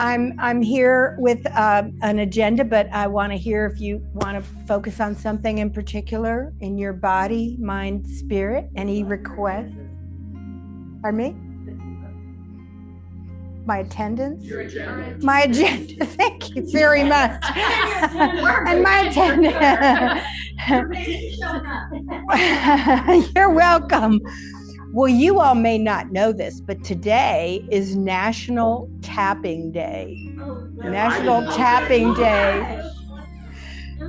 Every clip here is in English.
I'm here with an agenda, but I want to hear if you want to focus on something in particular in your body, mind, spirit. Any requests? Pardon me? My attendance? Your agenda. My agenda. Thank you very much. And my attendance. You're welcome. Well, you all may not know this, but today is National Tapping Day. National Tapping Day.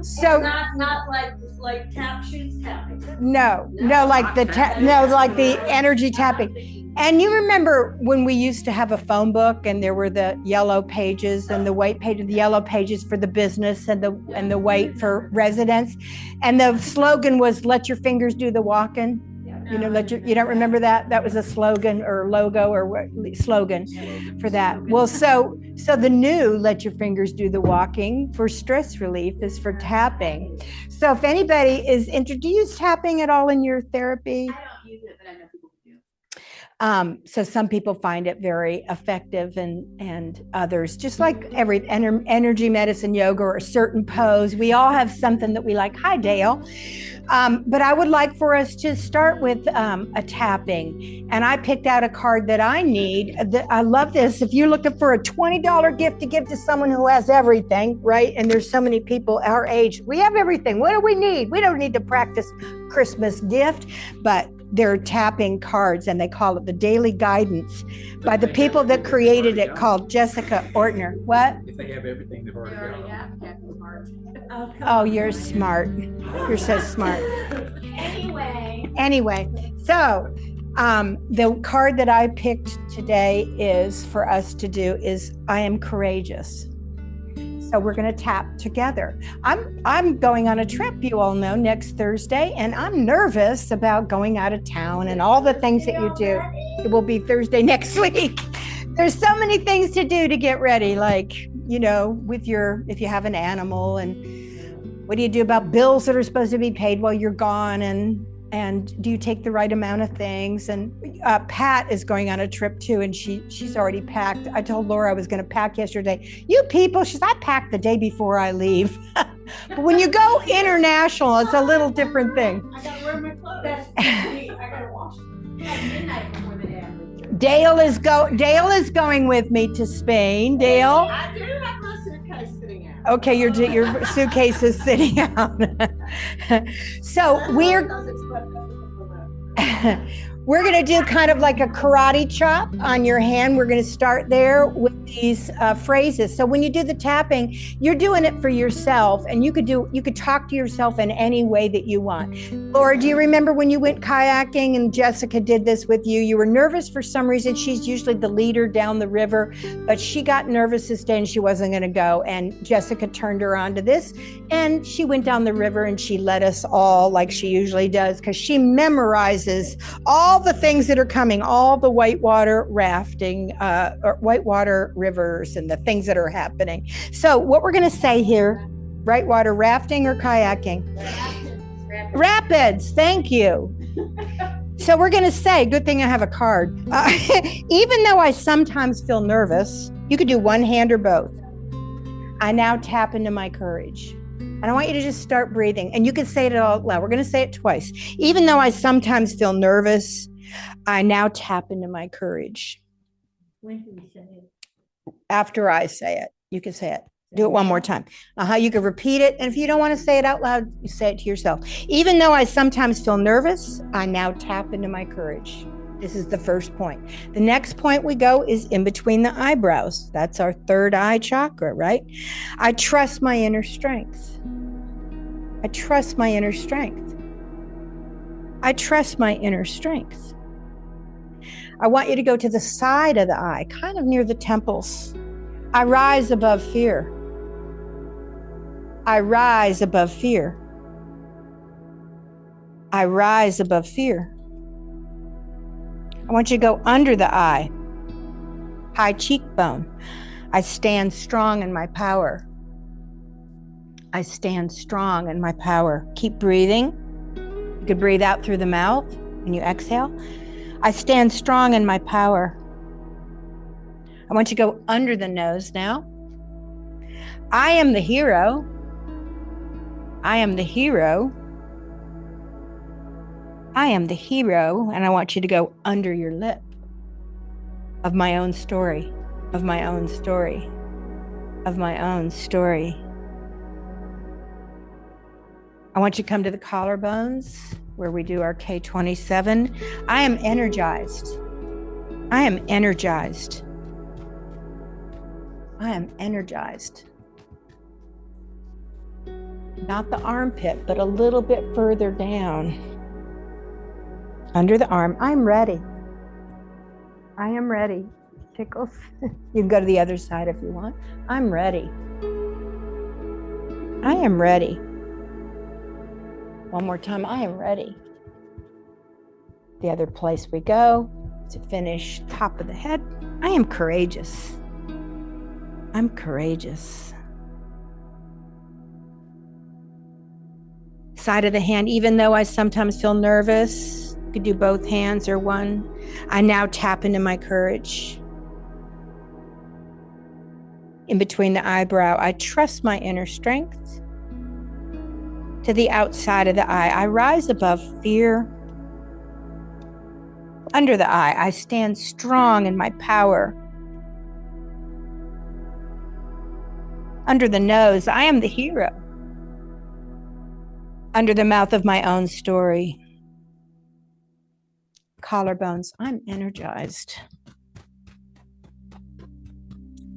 So not like tap shoes tapping. No, like the energy tapping. And you remember when we used to have a phone book and there were the yellow pages and the white page, the yellow pages for the business and the white for residents, and the slogan was "Let your fingers do the walking." You know, you don't remember that? That was a slogan or logo or slogan for that. Well, so the new "Let your fingers do the walking" for stress relief is for tapping. So if anybody is interested, do you use tapping at all in your therapy? I don't use it, but I know people do. So some people find it very effective and others, just like every energy medicine, yoga, or a certain pose. We all have something that we like. Hi, Dale. But I would like for us to start with a tapping. And I picked out a card that I need. I love this. If you're looking for a $20 gift to give to someone who has everything, right? And there's so many people our age, we have everything. What do we need? We don't need to practice Christmas gift, but they're tapping cards, and they call it the Daily Guidance by the people that created it, called Jessica Ortner. What? If they have everything, they've already got it. Oh, you're smart. You're so smart. Anyway, so the card that I picked today is for us to do is I am courageous. So we're going to tap together. I'm going on a trip, you all know, next Thursday, and I'm nervous about going out of town and all the things that you do. It will be Thursday next week. There's so many things to do to get ready, like, you know, with if you have an animal, and what do you do about bills that are supposed to be paid while you're gone, and do you take the right amount of things? And Pat is going on a trip too, and she's already packed. I told Laura I was going to pack yesterday. You people, I packed the day before I leave. But when you go international, it's a little different thing. I got to wear my clothes. I got to wash them. At midnight before the day. Dale is going with me to Spain. Dale. I do have my suitcase sitting out. Okay, your suitcase is sitting out. So we're going to do kind of like a karate chop on your hand. We're going to start there with these phrases. So when you do the tapping, you're doing it for yourself, and you could talk to yourself in any way that you want. Laura, do you remember when you went kayaking and Jessica did this with you? You were nervous for some reason. She's usually the leader down the river, but she got nervous this day and she wasn't going to go. And Jessica turned her on to this, and she went down the river and she led us all like she usually does, because she memorizes all the things that are coming, all the whitewater rafting, or whitewater rivers, and the things that are happening. So what we're going to say here, whitewater rafting or kayaking? Rapids. Thank you. So we're going to say, good thing I have a card. Even though I sometimes feel nervous, you could do one hand or both. I now tap into my courage. And I want you to just start breathing. And you can say it out loud. We're going to say it twice. Even though I sometimes feel nervous, I now tap into my courage. When can we say it? After I say it, you can say it. Do it one more time. You can repeat it. And if you don't want to say it out loud, you say it to yourself. Even though I sometimes feel nervous, I now tap into my courage. This is the first point. The next point we go is in between the eyebrows. That's our third eye chakra, right? I trust my inner strength. I trust my inner strength. I trust my inner strength. I want you to go to the side of the eye, kind of near the temples. I rise above fear. I rise above fear. I rise above fear. I want you to go under the eye, high cheekbone. I stand strong in my power. I stand strong in my power. Keep breathing. You could breathe out through the mouth when you exhale. I stand strong in my power. I want you to go under the nose now. I am the hero. I am the hero. I am the hero. And I want you to go under your lip. Of my own story. Of my own story. Of my own story. I want you to come to the collarbones where we do our K27. I am energized. I am energized. I am energized. Not the armpit, but a little bit further down. Under the arm. I'm ready. I am ready. Tickles. You can go to the other side if you want. I'm ready. I am ready. One more time. I am ready. The other place we go to finish top of the head. I am courageous. I'm courageous. Side of the hand, even though I sometimes feel nervous, you could do both hands or one. I now tap into my courage. In between the eyebrow, I trust my inner strength. To the outside of the eye, I rise above fear. Under the eye, I stand strong in my power. Under the nose, I am the hero. Under the mouth of my own story. Collarbones, I'm energized.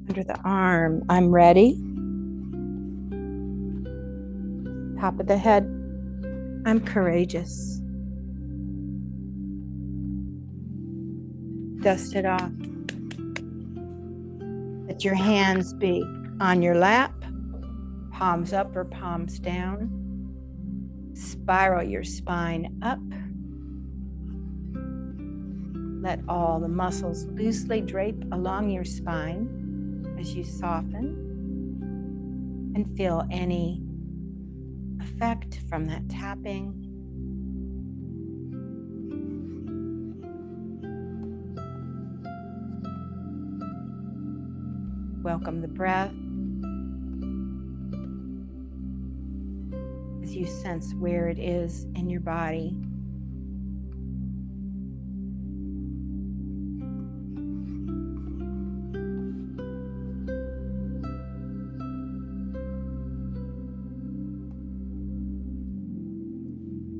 Under the arm, I'm ready. Top of the head, I'm courageous. Dust it off. Let your hands be on your lap, palms up or palms down. Spiral your spine up. Let all the muscles loosely drape along your spine as you soften and feel any effect from that tapping. Welcome the breath as you sense where it is in your body.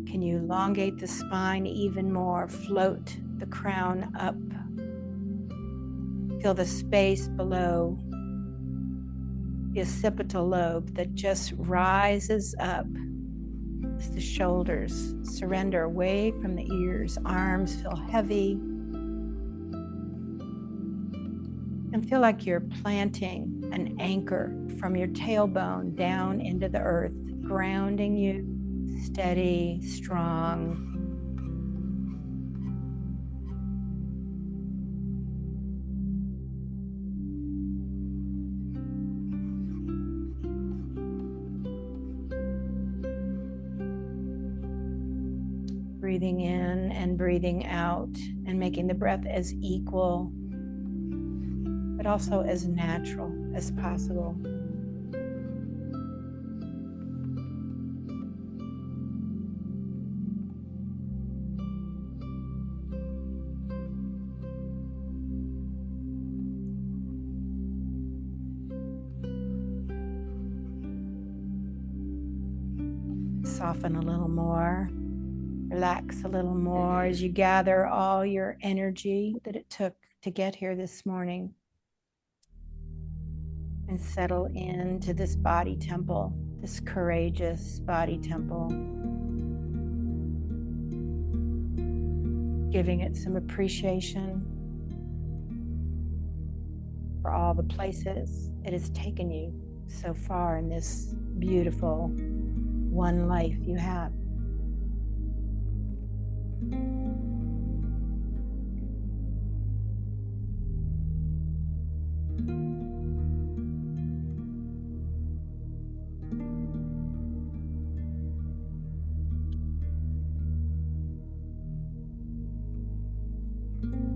Can you elongate the spine even more? Float the crown up. Feel the space below the occipital lobe that just rises up as the shoulders surrender away from the ears. Arms feel heavy. And feel like you're planting an anchor from your tailbone down into the earth, grounding you steady, strong. Breathing in and breathing out and making the breath as equal, but also as natural as possible. Soften a little more. Relax a little more as you gather all your energy that it took to get here this morning and settle into this body temple, this courageous body temple. Giving it some appreciation for all the places it has taken you so far in this beautiful one life you have.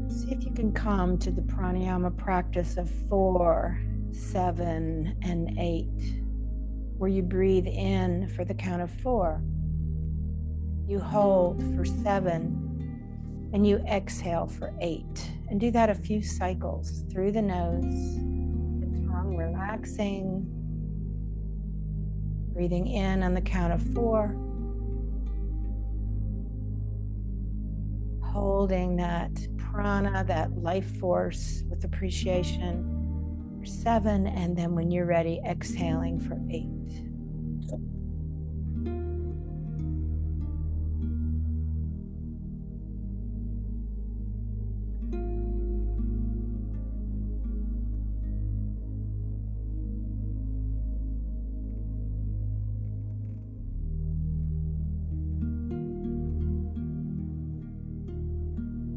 See if you can come to the pranayama practice of 4, 7, and 8, where you breathe in for the count of 4. You hold for 7, and you exhale for 8. And do that a few cycles through the nose, the tongue relaxing, breathing in on the count of 4, holding that prana, that life force with appreciation for 7, and then when you're ready, exhaling for 8.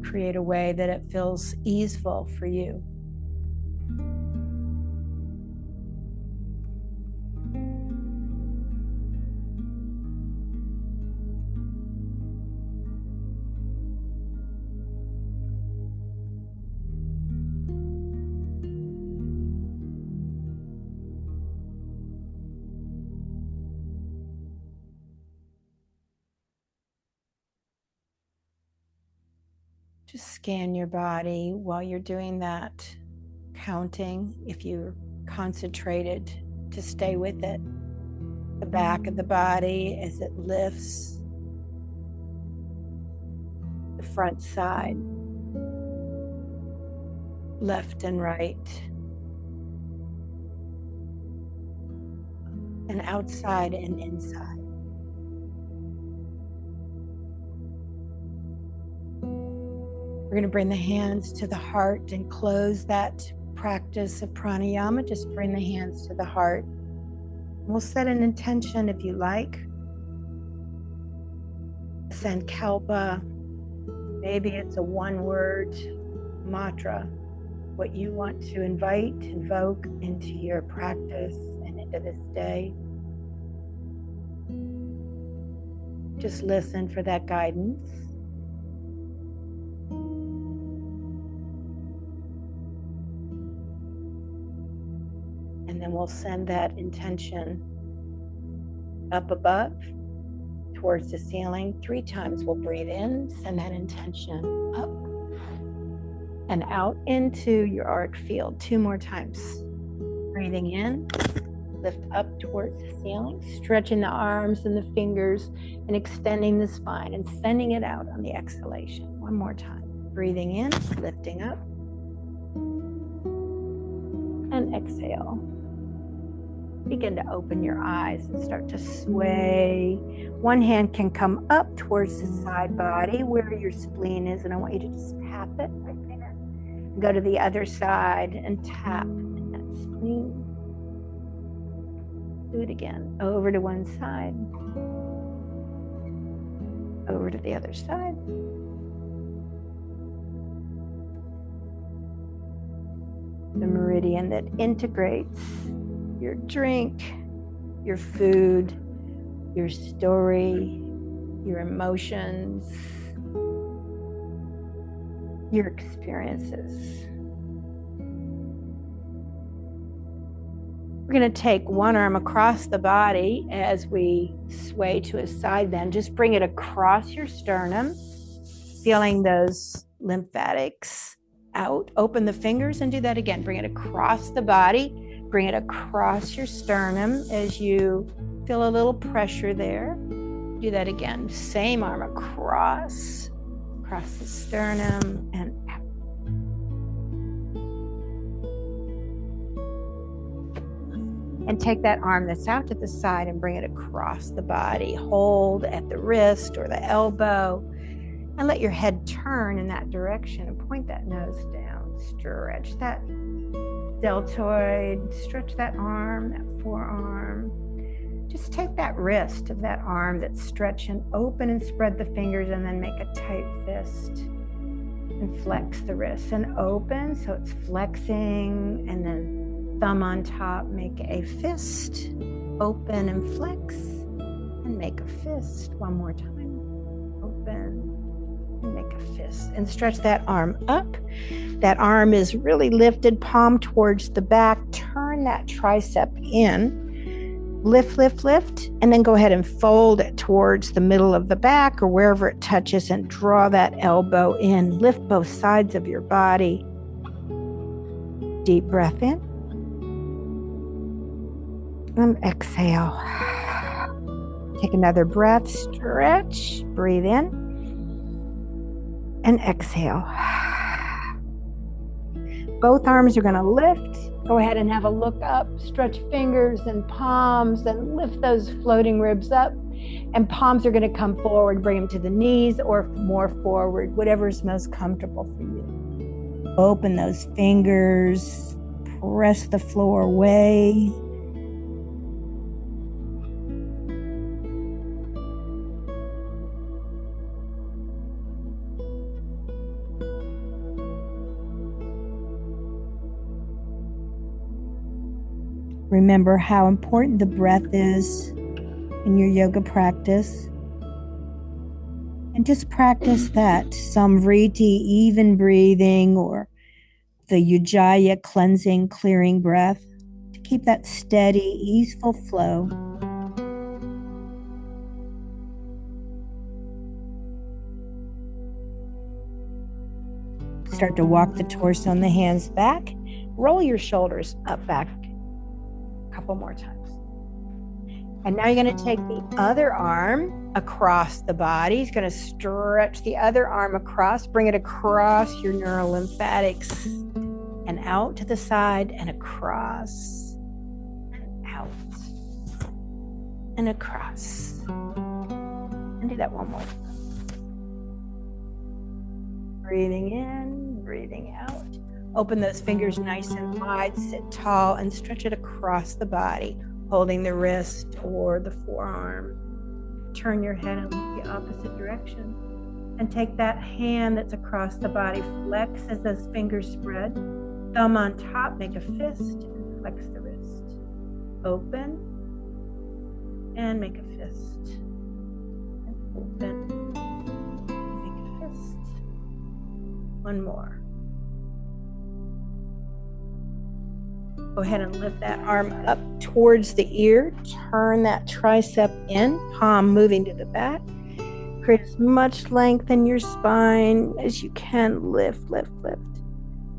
Create a way that it feels easeful for you. Just scan your body while you're doing that counting, if you're concentrated, to stay with it. The back of the body as it lifts, the front side, left and right, and outside and inside. We're going to bring the hands to the heart and close that practice of pranayama. Just bring the hands to the heart. We'll set an intention if you like. Sankalpa. Maybe it's a one-word mantra. What you want to invoke into your practice and into this day. Just listen for that guidance. And then we'll send that intention up above towards the ceiling. 3 times we'll breathe in, send that intention up and out into your auric field. 2 more times. Breathing in, lift up towards the ceiling, stretching the arms and the fingers and extending the spine and sending it out on the exhalation. 1 more time. Breathing in, lifting up, and exhale. Begin to open your eyes and start to sway. One hand can come up towards the side body where your spleen is, and I want you to just tap it right there. Go to the other side and tap in that spleen. Do it again. Over to one side. Over to the other side. The meridian that integrates your drink, your food, your story, your emotions, your experiences. We're going to take one arm across the body as we sway to a side bend. Just bring it across your sternum, feeling those lymphatics out. Open the fingers and do that again. Bring it across the body. Bring it across your sternum as you feel a little pressure there. Do that again. Same arm across the sternum and out. And take that arm that's out to the side and bring it across the body. Hold at the wrist or the elbow and let your head turn in that direction and point that nose down. Stretch that deltoid, stretch that arm, that forearm. Just take that wrist of that arm that's stretched and open and spread the fingers and then make a tight fist and flex the wrist and open so it's flexing, and then thumb on top, make a fist, open and flex and make a fist. 1 more time. Open And make a fist. And stretch that arm up. That arm is really lifted, palm towards the back. Turn that tricep in. Lift, lift, lift. And then go ahead and fold it towards the middle of the back or wherever it touches and draw that elbow in. Lift both sides of your body. Deep breath in. And exhale. Take another breath. Stretch. Breathe in. And exhale. Both arms are going to lift. Go ahead and have a look up. Stretch fingers and palms and lift those floating ribs up. And palms are going to come forward. Bring them to the knees or more forward, whatever is most comfortable for you. Open those fingers. Press the floor away. Remember how important the breath is in your yoga practice. And just practice that. Samvriti, even breathing, or the Ujjayi, cleansing, clearing breath. To keep that steady, easeful flow. Start to walk the torso and the hands back. Roll your shoulders up, back. Couple more times. And now you're going to take the other arm across the body. He's going to stretch the other arm across, bring it across your neurolymphatics and out to the side and across and out and across. And do that one more. Breathing in, breathing out. Open those fingers nice and wide, sit tall, and stretch it across the body, holding the wrist or the forearm. Turn your head and look the opposite direction. And take that hand that's across the body, flex as those fingers spread. Thumb on top, make a fist, and flex the wrist. Open, and make a fist. And open, make a fist. One more. Go ahead and lift that arm up towards the ear. Turn that tricep in, palm moving to the back. Create as much length in your spine as you can. Lift, lift, lift.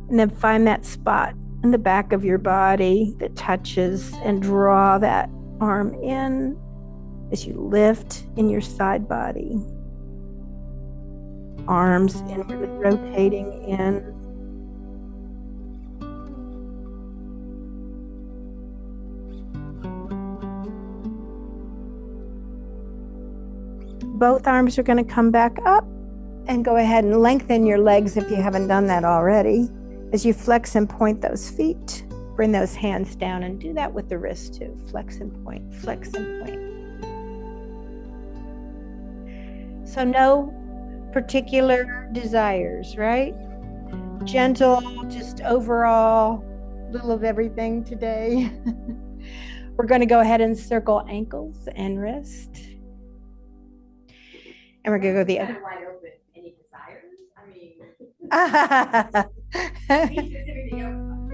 And then find that spot in the back of your body that touches and draw that arm in as you lift in your side body. Arms inwardly rotating in. Both arms are going to come back up, and go ahead and lengthen your legs if you haven't done that already. As you flex and point those feet, bring those hands down, and do that with the wrist too. Flex and point, flex and point. So no particular desires, right? Gentle, just overall, little of everything today. We're going to go ahead and circle ankles and wrist. And we're going to go the other. Wide open. Any desires? I mean,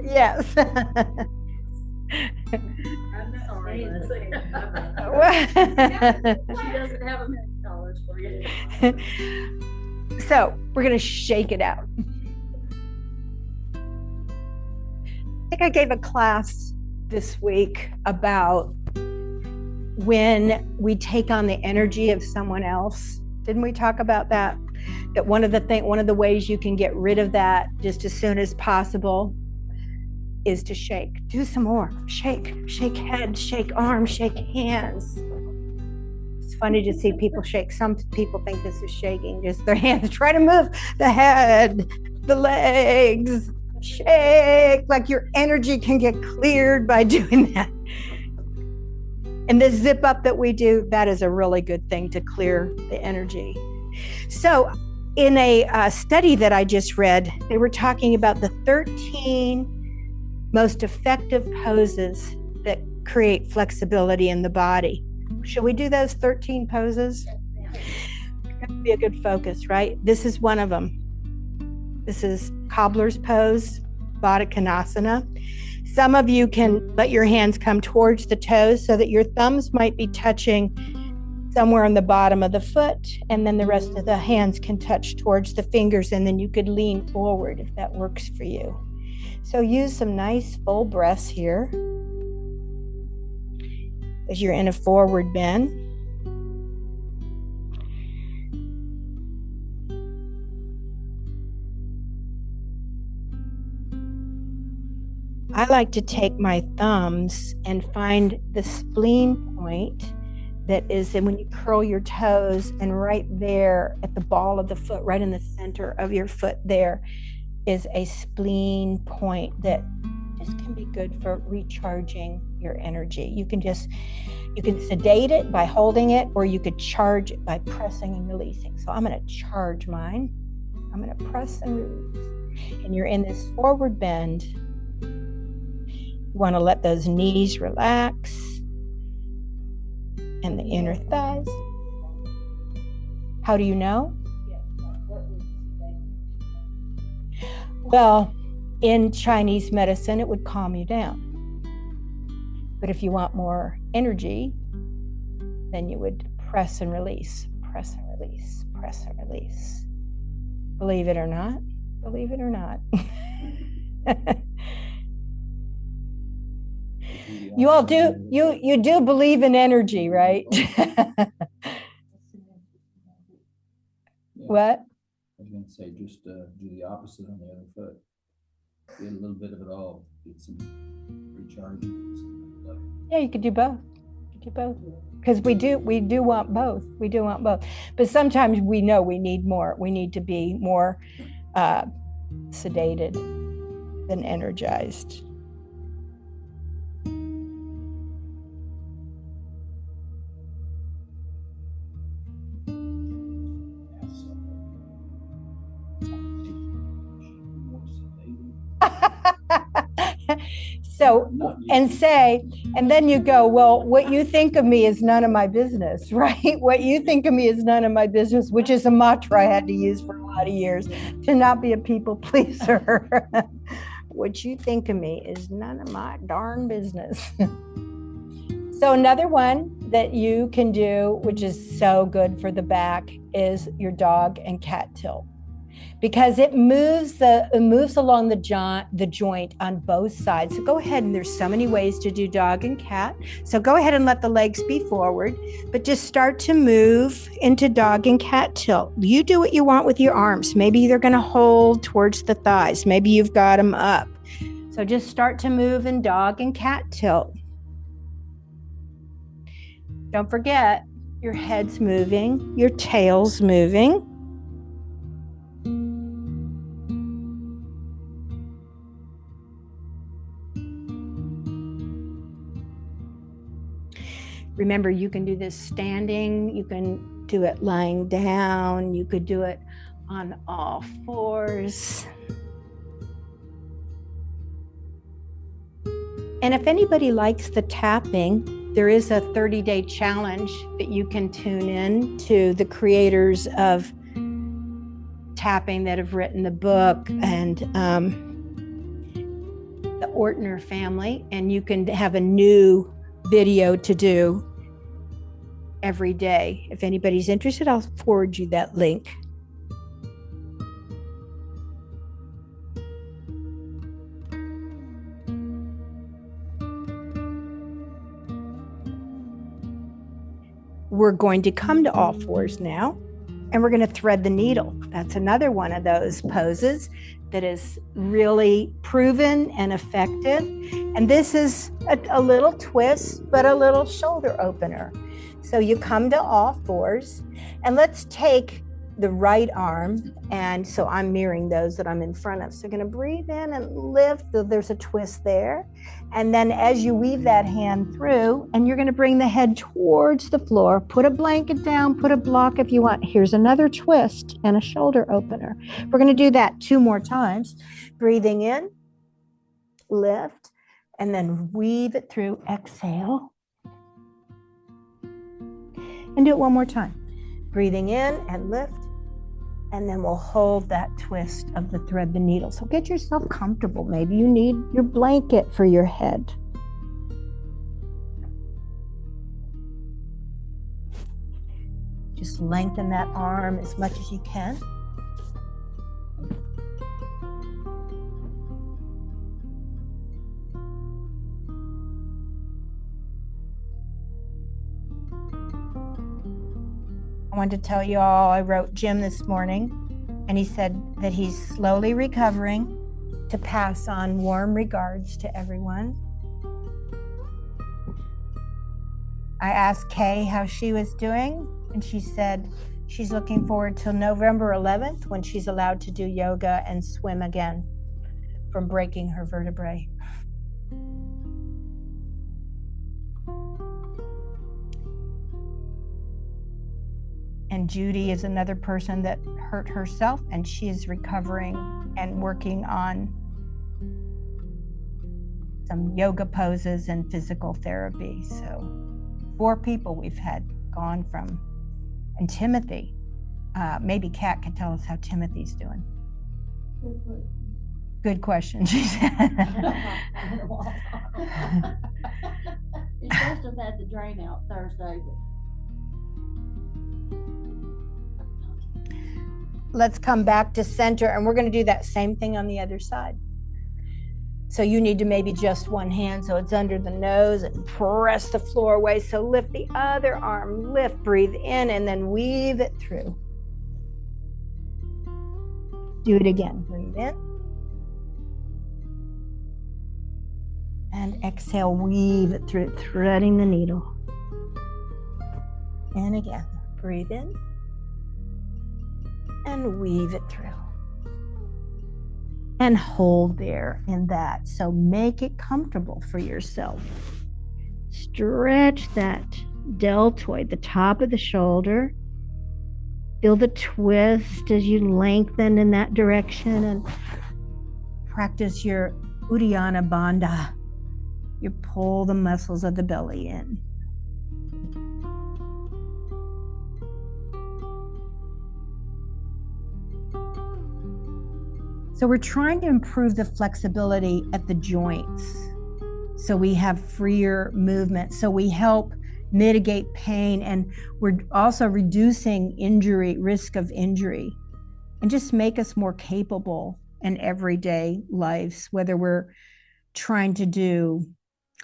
Yes. I'm sorry. She doesn't have $1 for you. So we're going to shake it out. I think I gave a class this week about when we take on the energy of someone else. Didn't we talk about that? That one of the ways you can get rid of that just as soon as possible is to shake. Do some more. Shake head, shake arms, shake hands. It's funny to see people shake. Some people think this is shaking, just their hands. Try to move the head, the legs. Shake, like your energy can get cleared by doing that. And the zip up that we do, that is a really good thing to clear the energy. So in a study that I just read, they were talking about the 13 most effective poses that create flexibility in the body. Should we do those 13 poses? That'd be a good focus, right? This is one of them. This is cobbler's pose, Anjanasana. Some of you can let your hands come towards the toes so that your thumbs might be touching somewhere on the bottom of the foot, and then the rest of the hands can touch towards the fingers, and then you could lean forward if that works for you. So use some nice full breaths here as you're in a forward bend. I like to take my thumbs and find the spleen point that is, and when you curl your toes, and right there at the ball of the foot, right in the center of your foot, there is a spleen point that just can be good for recharging your energy. You can sedate it by holding it, or you could charge it by pressing and releasing. So I'm going to charge mine. I'm going to press and release. And you're in this forward bend. You want to let those knees relax and the inner thighs. How do you know? Well, in Chinese medicine, it would calm you down. But if you want more energy, then you would press and release, press and release, press and release. Believe it or not, believe it or not. You all do, you do believe in energy, right? What? I was going to say, just do the opposite on the other foot. Get a little bit of it all. Get some recharging. Yeah, you could do both. You could do both. Because we do want both. We do want both. But sometimes we know we need more. We need to be more sedated than energized. So, and then you go, well, what you think of me is none of my business, right? What you think of me is none of my business, which is a mantra I had to use for a lot of years to not be a people pleaser. What you think of me is none of my darn business. So another one that you can do, which is so good for the back, is your dog and cat tilt. Because it moves along the joint on both sides. So go ahead, and there's so many ways to do dog and cat. So go ahead and let the legs be forward, but just start to move into dog and cat tilt. You do what you want with your arms. Maybe they're going to hold towards the thighs. Maybe you've got them up. So just start to move in dog and cat tilt. Don't forget, your head's moving, your tail's moving. Remember, you can do this standing, you can do it lying down, you could do it on all fours. And if anybody likes the tapping, there is a 30-day challenge that you can tune in to the creators of tapping that have written the book and the Ortner family, and you can have a new video to do every day. If anybody's interested, I'll forward you that link. We're going to come to all fours now, and we're going to thread the needle. That's another one of those poses that is really proven and effective. And this is a little twist, but a little shoulder opener. So you come to all fours, and let's take the right arm, and so I'm mirroring those that I'm in front of. So you're going to breathe in and lift. There's a twist there. And then as you weave that hand through, and you're going to bring the head towards the floor, put a blanket down, put a block if you want. Here's another twist and a shoulder opener. We're going to do that 2 more times. Breathing in, lift, and then weave it through. Exhale. And do it 1 more time. Breathing in and lift. And then we'll hold that twist of the thread the needle. So get yourself comfortable. Maybe you need your blanket for your head. Just lengthen that arm as much as you can. I wanted to tell you all, I wrote Jim this morning, and he said that he's slowly recovering, to pass on warm regards to everyone. I asked Kay how she was doing, and she said she's looking forward till November 11th when she's allowed to do yoga and swim again from breaking her vertebrae. And Judy is another person that hurt herself, and she is recovering and working on some yoga poses and physical therapy. So 4 people we've had gone from. And Timothy, maybe Kat can tell us how Timothy's doing. Good question, she said. He's supposed to have had the drain out Thursday, but Let's come back to center, and we're going to do that same thing on the other side. So you need to maybe just one hand so it's under the nose and press the floor away. So lift the other arm, lift, breathe in, and then weave it through. Do it again. Breathe in. And exhale, weave it through, threading the needle. And again, breathe in. And weave it through. And hold there in that. So make it comfortable for yourself. Stretch that deltoid, the top of the shoulder. Feel the twist as you lengthen in that direction, and practice your Uddiyana Bandha. You pull the muscles of the belly in. So we're trying to improve the flexibility at the joints so we have freer movement. So we help mitigate pain, and we're also reducing risk of injury, and just make us more capable in everyday lives, whether we're trying to do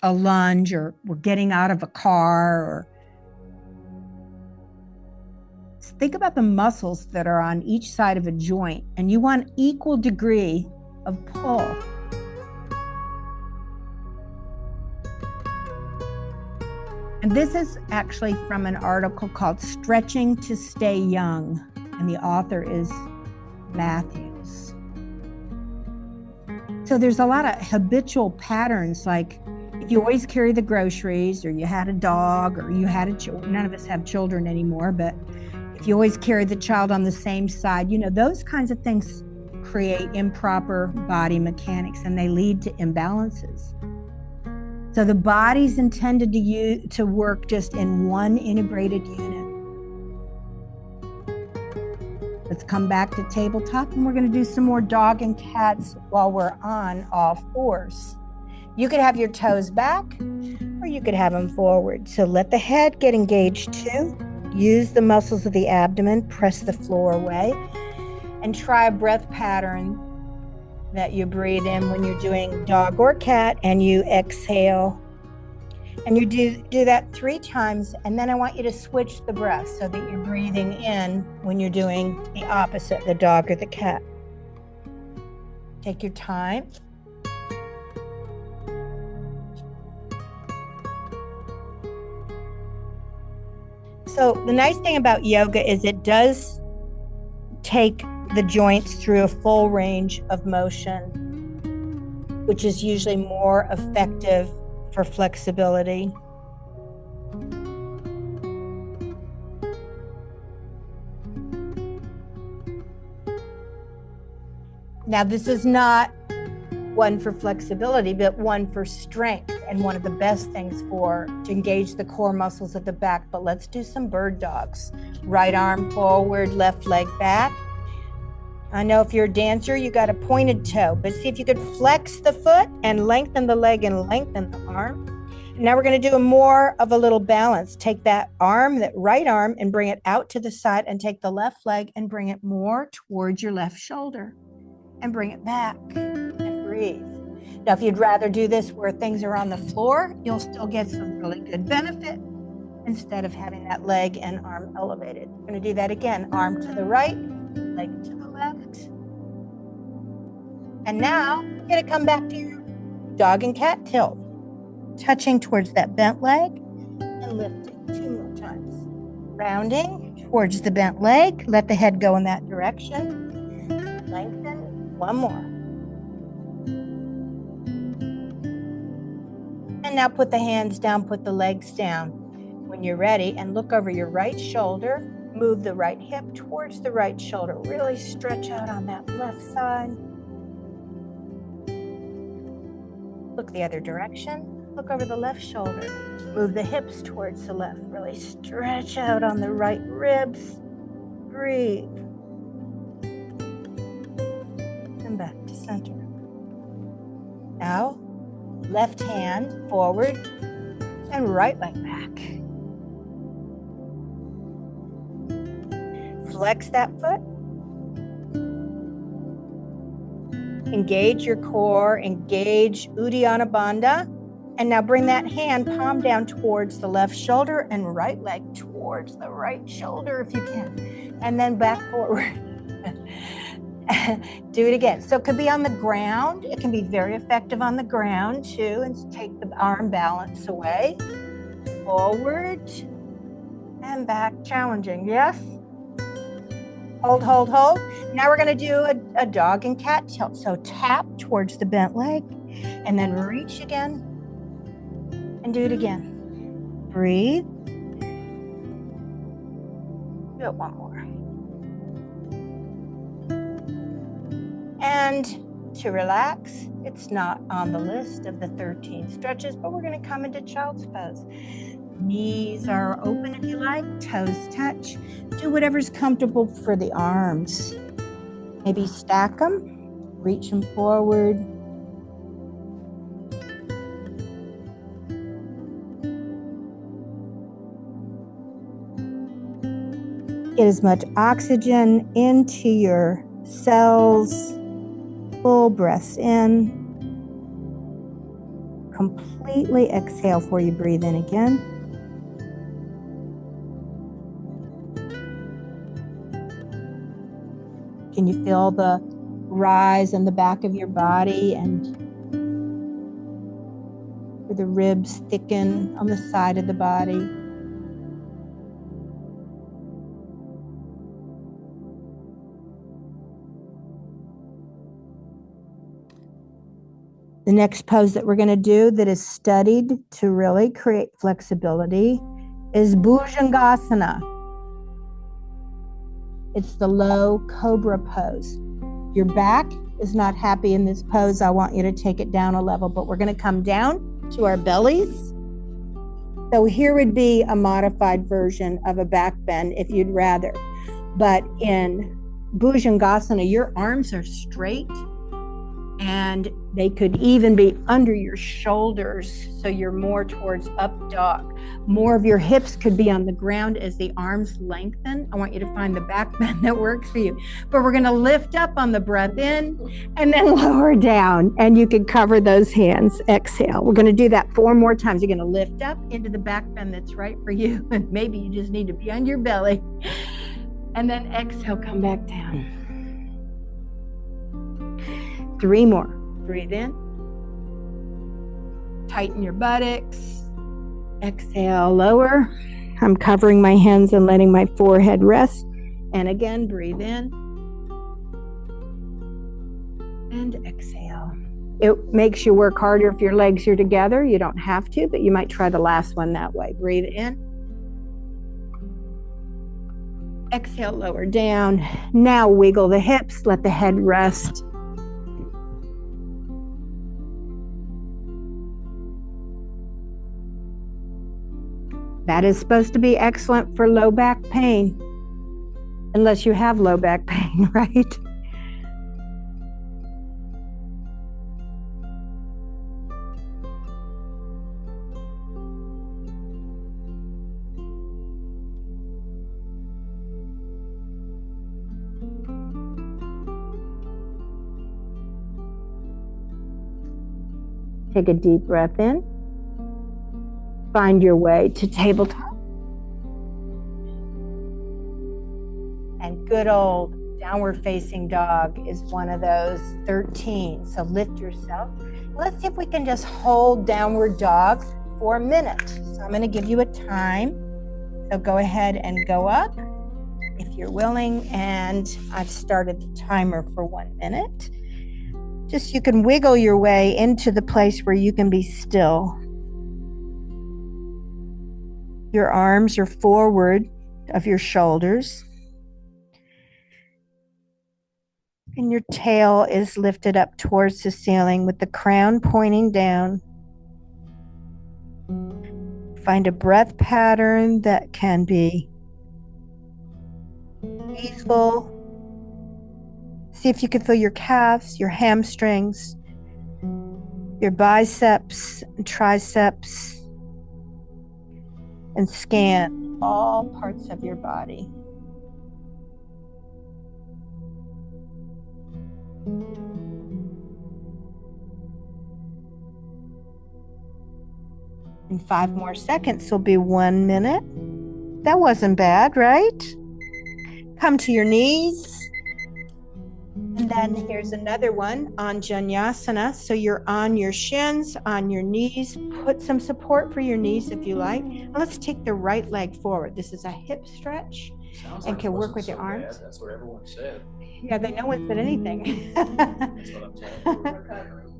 a lunge or we're getting out of a car, or think about the muscles that are on each side of a joint, and you want equal degree of pull. And this is actually from an article called Stretching to Stay Young, and the author is Matthews. So there's a lot of habitual patterns, like if you always carry the groceries, or you had a dog, or you had none of us have children anymore, but if you always carry the child on the same side, those kinds of things create improper body mechanics, and they lead to imbalances. So the body's intended to work just in one integrated unit. Let's come back to tabletop, and we're going to do some more dog and cats while we're on all fours. You could have your toes back, or you could have them forward. So let the head get engaged too. Use the muscles of the abdomen, press the floor away, and try a breath pattern that you breathe in when you're doing dog or cat, and you exhale. And you do that 3 times, and then I want you to switch the breath so that you're breathing in when you're doing the opposite, the dog or the cat. Take your time. So the nice thing about yoga is it does take the joints through a full range of motion, which is usually more effective for flexibility. Now, this is not one for flexibility, but one for strength, and one of the best things to engage the core muscles at the back. But let's do some bird dogs. Right arm forward, left leg back. I know if you're a dancer, you got a pointed toe, but see if you could flex the foot and lengthen the leg and lengthen the arm. Now we're going to do more of a little balance. Take that arm, that right arm, and bring it out to the side, and take the left leg and bring it more towards your left shoulder and bring it back and breathe. Now, if you'd rather do this where things are on the floor, you'll still get some really good benefit instead of having that leg and arm elevated. We're going to do that again. Arm to the right, leg to the left. And now you're going to come back to your dog and cat tilt, touching towards that bent leg and lifting 2 more times. Rounding towards the bent leg. Let the head go in that direction. Lengthen. 1 more. And now put the hands down, put the legs down. When you're ready, and look over your right shoulder. Move the right hip towards the right shoulder. Really stretch out on that left side. Look the other direction. Look over the left shoulder. Move the hips towards the left. Really stretch out on the right ribs. Breathe. And back to center. Now, left hand forward and right leg back. Flex that foot. Engage your core, engage Uddiyana Bandha. And now bring that hand, palm down towards the left shoulder and right leg towards the right shoulder if you can. And then back forward. Do it again. So it could be on the ground. It can be very effective on the ground too. And take the arm balance away. Forward and back. Challenging. Yes? Hold, hold, hold. Now we're going to do a dog and cat tilt. So tap towards the bent leg and then reach again and do it again. Breathe. Do it 1 more. And to relax, it's not on the list of the 13 stretches, but we're going to come into child's pose. Knees are open if you like, toes touch. Do whatever's comfortable for the arms. Maybe stack them, reach them forward. Get as much oxygen into your cells. Full breaths in. Completely exhale before you breathe in again. Can you feel the rise in the back of your body and the ribs thicken on the side of the body? The next pose that we're going to do that is studied to really create flexibility is Bhujangasana. It's the low cobra pose. Your back is not happy in this pose. I want you to take it down a level, but we're going to come down to our bellies. So here would be a modified version of a back bend if you'd rather. But in Bhujangasana, your arms are straight and they could even be under your shoulders, so you're more towards up dog. More of your hips could be on the ground as the arms lengthen. I want you to find the back bend that works for you. But we're going to lift up on the breath in and then lower down, and you can cover those hands. Exhale. We're going to do that 4 more times. You're going to lift up into the back bend that's right for you, and maybe you just need to be on your belly. And then exhale, come back down. 3 more. Breathe in. Tighten your buttocks. Exhale, lower. I'm covering my hands and letting my forehead rest. And again, breathe in. And exhale. It makes you work harder if your legs are together. You don't have to, but you might try the last one that way. Breathe in. Exhale, lower down. Now wiggle the hips. Let the head rest. That is supposed to be excellent for low back pain, unless you have low back pain, right? Take a deep breath in. Find your way to tabletop. And good old downward facing dog is one of those 13. So lift yourself. Let's see if we can just hold downward dog for a minute. So I'm going to give you a time. So go ahead and go up if you're willing. And I've started the timer for 1 minute. Just you can wiggle your way into the place where you can be still. Your arms are forward of your shoulders. And your tail is lifted up towards the ceiling with the crown pointing down. Find a breath pattern that can be peaceful. See if you can feel your calves, your hamstrings, your biceps and triceps, and scan all parts of your body. In 5 more seconds will be 1 minute. That wasn't bad, right? Come to your knees. And then here's another one, Anjanasana. So you're on your shins, on your knees. Put some support for your knees if you like. And let's take the right leg forward. This is a hip stretch. Sounds And like can it work wasn't with your so arms. bad. That's what everyone said. Yeah, no one said anything. That's what I'm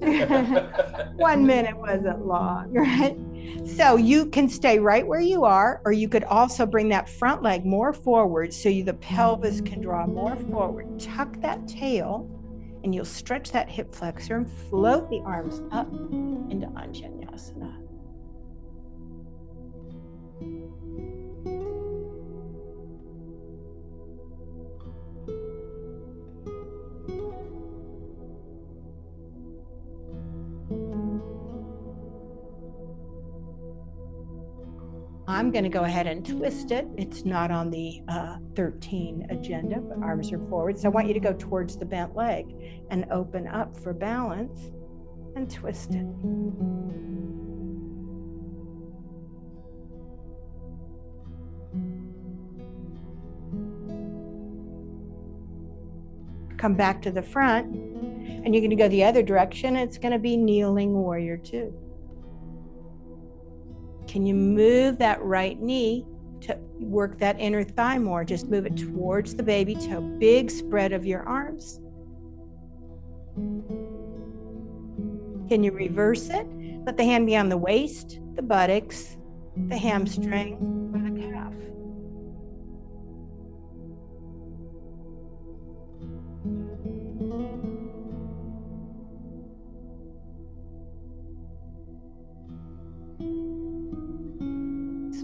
saying. 1 minute wasn't long, right? So you can stay right where you are, or you could also bring that front leg more forward so the pelvis can draw more forward. Tuck that tail, and you'll stretch that hip flexor and float the arms up into Anjanasana. I'm going to go ahead and twist it. It's not on the 13 agenda, but arms are forward. So I want you to go towards the bent leg and open up for balance and twist it. Come back to the front, and you're going to go the other direction. It's going to be kneeling warrior 2. Can you move that right knee to work that inner thigh more? Just move it towards the baby toe. Big spread of your arms. Can you reverse it? Let the hand be on the waist, the buttocks, the hamstring, or the calf.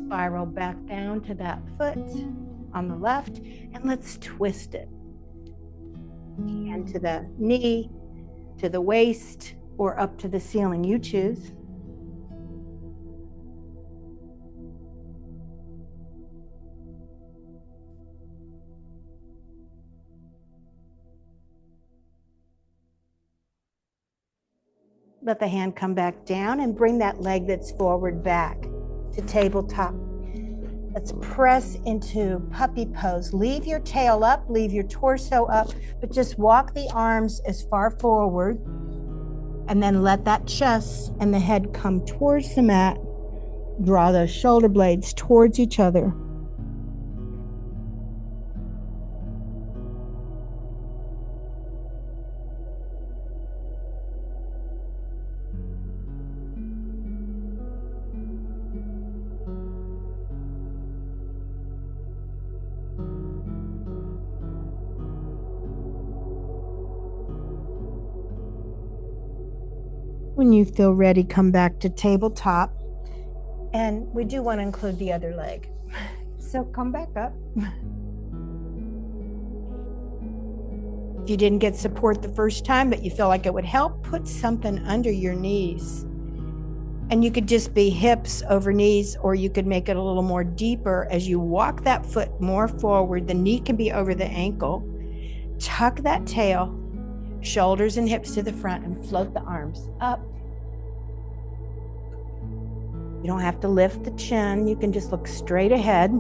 Spiral back down to that foot on the left, and let's twist it. Hand to the knee, to the waist, or up to the ceiling. You choose. Let the hand come back down and bring that leg that's forward back to tabletop. Let's press into puppy pose. Leave your tail up, leave your torso up, but just walk the arms as far forward, and then let that chest and the head come towards the mat. Draw those shoulder blades towards each other. When you feel ready, come back to tabletop. And we do want to include the other leg. So come back up. If you didn't get support the first time, but you feel like it would help, put something under your knees. And you could just be hips over knees, or you could make it a little more deeper as you walk that foot more forward. The knee can be over the ankle. Tuck that tail, shoulders and hips to the front, and float the arms up. You don't have to lift the chin. You can just look straight ahead.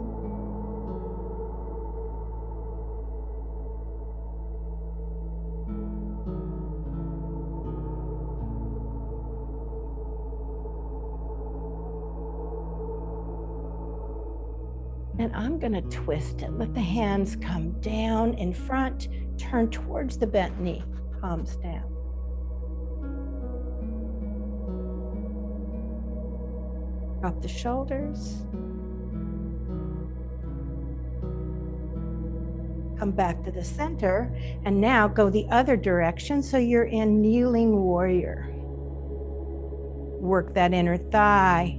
And I'm going to twist it. Let the hands come down in front, turn towards the bent knee, palms down. Drop the shoulders. Come back to the center, and now go the other direction so you're in kneeling warrior. Work that inner thigh.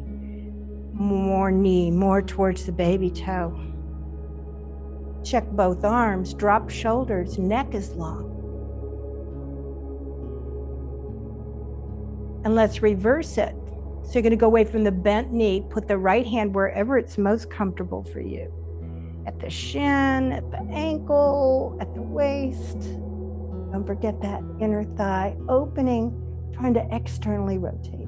More knee, more towards the baby toe. Check both arms, drop shoulders, neck is long. And let's reverse it. So you're going to go away from the bent knee, put the right hand wherever it's most comfortable for you. At the shin, at the ankle, at the waist. Don't forget that inner thigh opening, trying to externally rotate.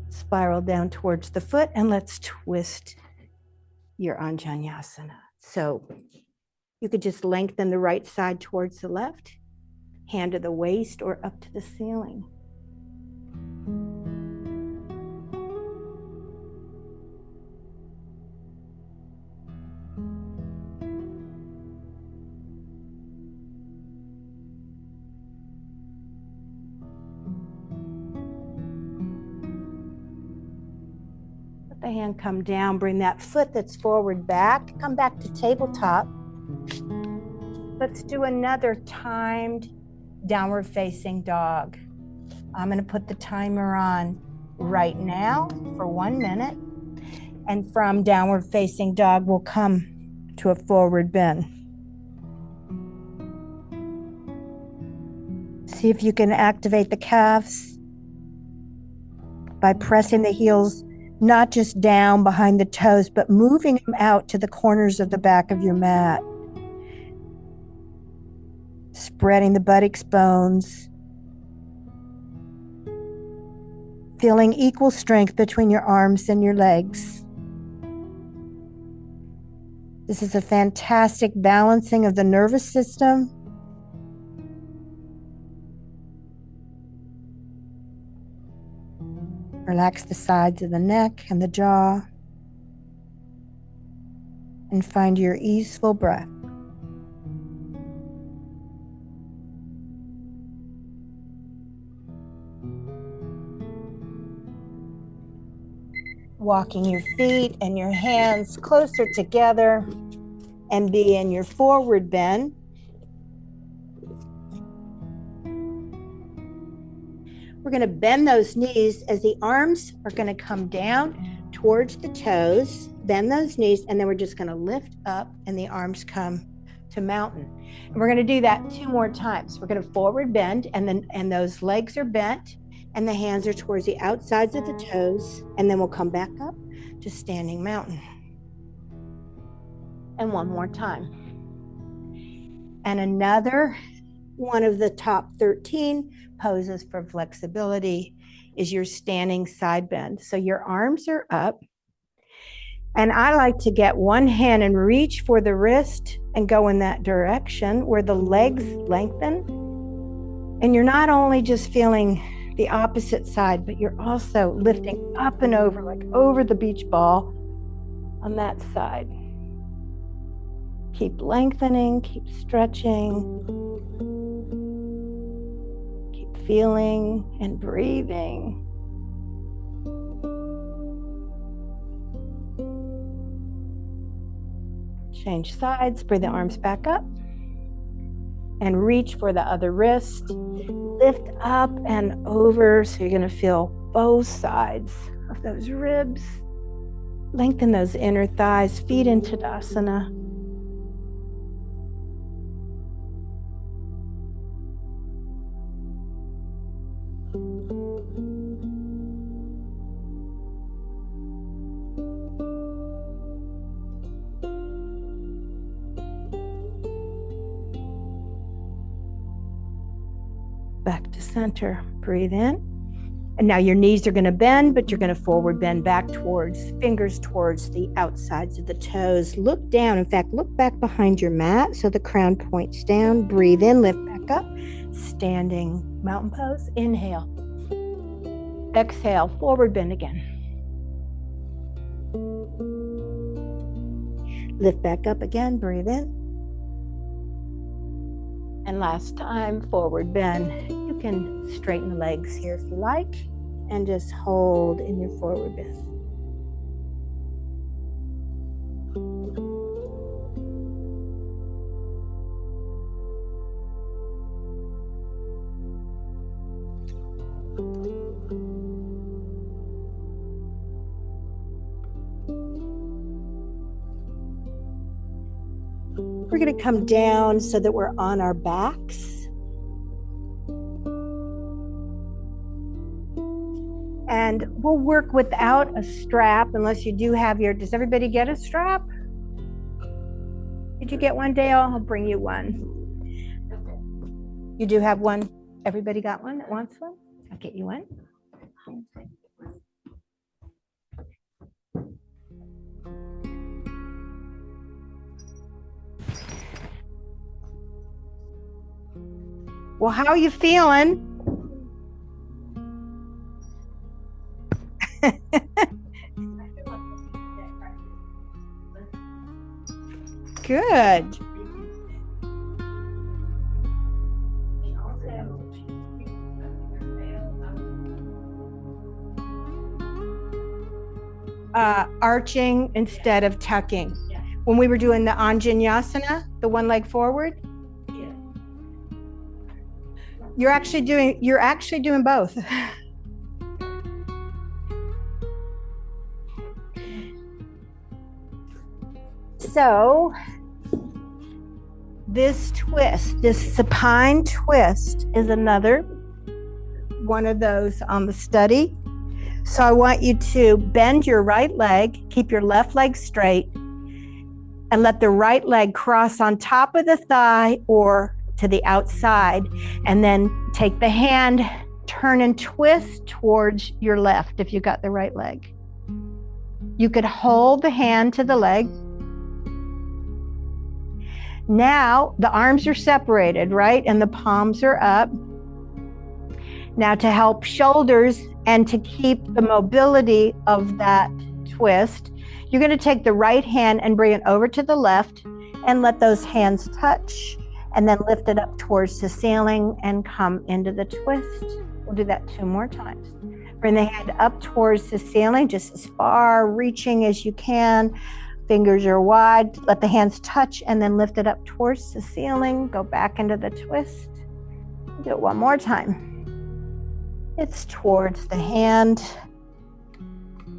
Spiral down towards the foot, and let's twist your Anjanasana. So you could just lengthen the right side towards the left, hand to the waist or up to the ceiling. The hand come down, bring that foot that's forward back, come back to tabletop. Let's do another timed downward facing dog. I'm going to put the timer on right now for 1 minute. And from downward facing dog, we'll come to a forward bend. See if you can activate the calves by pressing the heels not just down behind the toes, but moving them out to the corners of the back of your mat. Spreading the buttocks bones. Feeling equal strength between your arms and your legs. This is a fantastic balancing of the nervous system. Relax the sides of the neck and the jaw. And find your easeful breath. Walking your feet and your hands closer together and be in your forward bend. We're going to bend those knees as the arms are going to come down towards the toes. Bend those knees, and then we're just going to lift up and the arms come to mountain. And we're going to do that 2 more times. We're going to forward bend, and those legs are bent and the hands are towards the outsides of the toes, and then we'll come back up to standing mountain. And 1 more time. And another one of the top 13 poses for flexibility is your standing side bend. So your arms are up, and I like to get one hand and reach for the wrist and go in that direction where the legs lengthen. And you're not only just feeling the opposite side, but you're also lifting up and over, like over the beach ball on that side. Keep lengthening, keep stretching, keep feeling and breathing. Change sides, bring the arms back up. And reach for the other wrist. Lift up and over, so you're going to feel both sides of those ribs. Lengthen those inner thighs, feet into asana. Back to center. Breathe in. And now your knees are going to bend, but you're going to forward bend back towards, fingers towards the outsides of the toes. Look down. In fact, look back behind your mat so the crown points down. Breathe in, lift back up. Standing mountain pose. Inhale. Exhale, forward bend again. Lift back up again. Breathe in. And last time, forward bend. You can straighten the legs here if you like, and just hold in your forward bend. We're going to come down so that we're on our backs. And we'll work without a strap unless you do have your, does everybody get a strap? Did you get one, Dale? I'll bring you one. You do have one? Everybody got one that wants one? I'll get you one. Well, how are you feeling? Good. Arching instead of tucking. When we were doing the Anjanasana, the one leg forward, you're actually doing both. So this twist, this supine twist, is another one of those on the study. So I want you to bend your right leg, keep your left leg straight, and let the right leg cross on top of the thigh or to the outside, and then take the hand, turn and twist towards your left if you got the right leg. You could hold the hand to the leg. Now the arms are separated, right? And the palms are up. Now to help shoulders and to keep the mobility of that twist, you're going to take the right hand and bring it over to the left and let those hands touch. And then lift it up towards the ceiling and come into the twist. We'll do that 2 more times. Bring the hand up towards the ceiling, just as far reaching as you can. Fingers are wide. Let the hands touch and then lift it up towards the ceiling. Go back into the twist. Do it 1 more time. It's towards the hand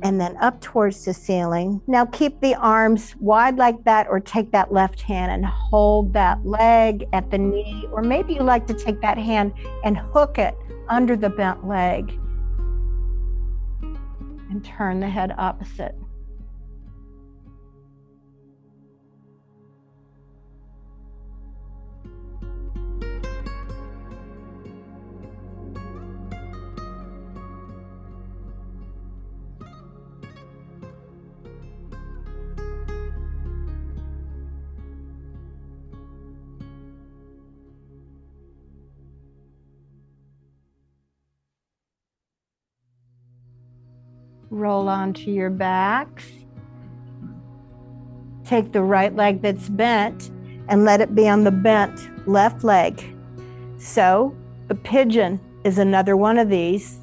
and then up towards the ceiling. Now keep the arms wide like that, or take that left hand and hold that leg at the knee, or maybe you like to take that hand and hook it under the bent leg and turn the head opposite. Roll onto your backs. Take the right leg that's bent and let it be on the bent left leg. So the pigeon is another one of these.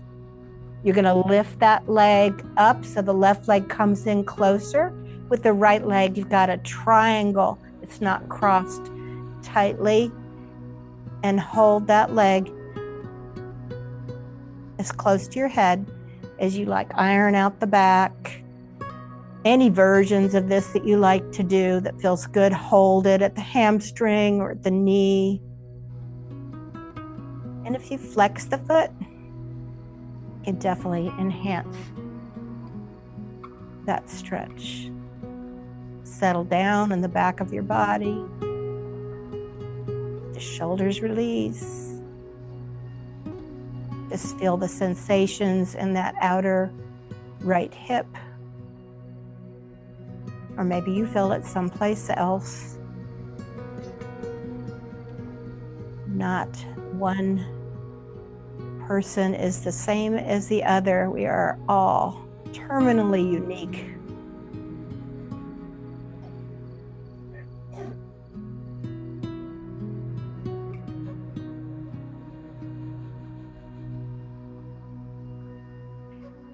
You're going to lift that leg up so the left leg comes in closer. With the right leg, you've got a triangle. It's not crossed tightly. And hold that leg as close to your head as you like. Iron out the back. Any versions of this that you like to do that feels good, hold it at the hamstring or at the knee. And if you flex the foot, it can definitely enhance that stretch. Settle down in the back of your body. The shoulders release. Just feel the sensations in that outer right hip. Or maybe you feel it someplace else. Not one person is the same as the other. We are all terminally unique.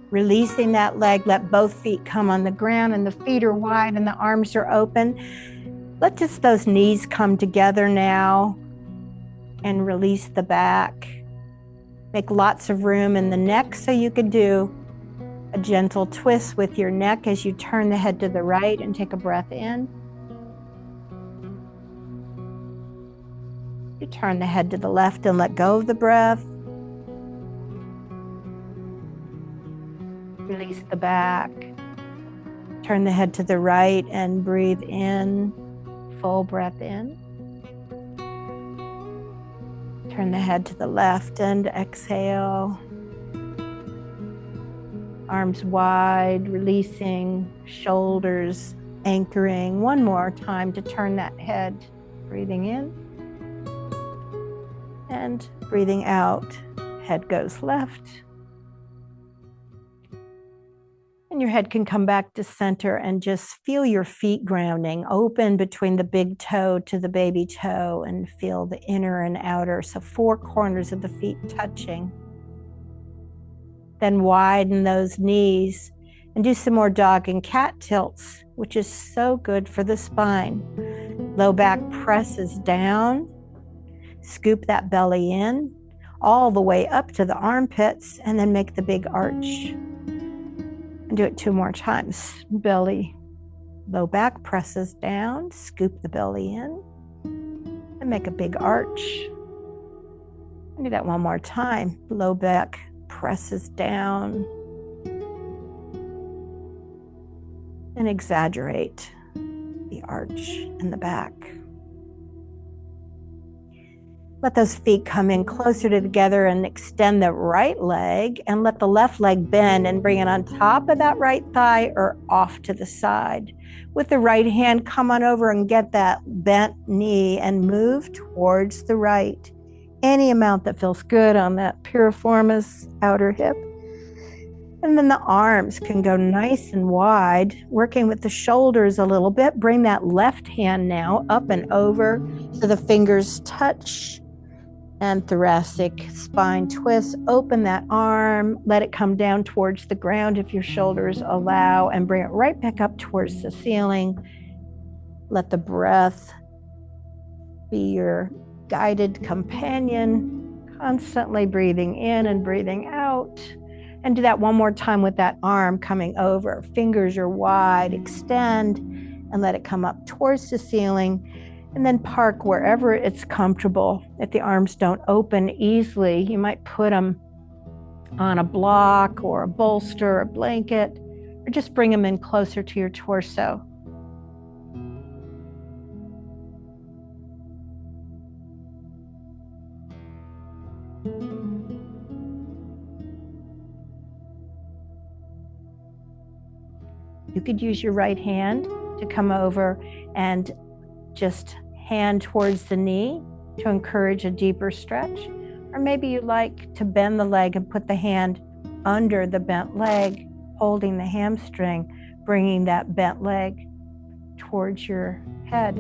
Releasing that leg, let both feet come on the ground and the feet are wide and the arms are open. Let just those knees come together now and release the back. Make lots of room in the neck so you can do a gentle twist with your neck as you turn the head to the right and take a breath in. You turn the head to the left and let go of the breath. Release the back. Turn the head to the right and breathe in. Full breath in. Turn the head to the left and exhale. Arms wide, releasing, shoulders anchoring. One more time to turn that head. Breathing in and breathing out. Head goes left. And your head can come back to center and just feel your feet grounding. Open between the big toe to the baby toe and feel the inner and outer. So 4 corners of the feet touching. Then widen those knees and do some more dog and cat tilts, which is so good for the spine. Low back presses down. Scoop that belly in all the way up to the armpits and then make the big arch. And do it 2 more times. Belly, low back presses down, scoop the belly in, and make a big arch. And do that 1 more time. Low back presses down, and exaggerate the arch in the back. Let those feet come in closer together and extend the right leg and let the left leg bend and bring it on top of that right thigh or off to the side. With the right hand, come on over and get that bent knee and move towards the right. Any amount that feels good on that piriformis outer hip. And then the arms can go nice and wide, working with the shoulders a little bit. Bring that left hand now up and over so the fingers touch. And thoracic spine twist. Open that arm, let it come down towards the ground if your shoulders allow, and bring it right back up towards the ceiling. Let the breath be your guided companion, constantly breathing in and breathing out. And do that 1 more time with that arm coming over. Fingers are wide, extend, and let it come up towards the ceiling. And then park wherever it's comfortable. If the arms don't open easily, you might put them on a block or a bolster or a blanket, or just bring them in closer to your torso. You could use your right hand to come over and just hand towards the knee to encourage a deeper stretch. Or maybe you like to bend the leg and put the hand under the bent leg, holding the hamstring, bringing that bent leg towards your head.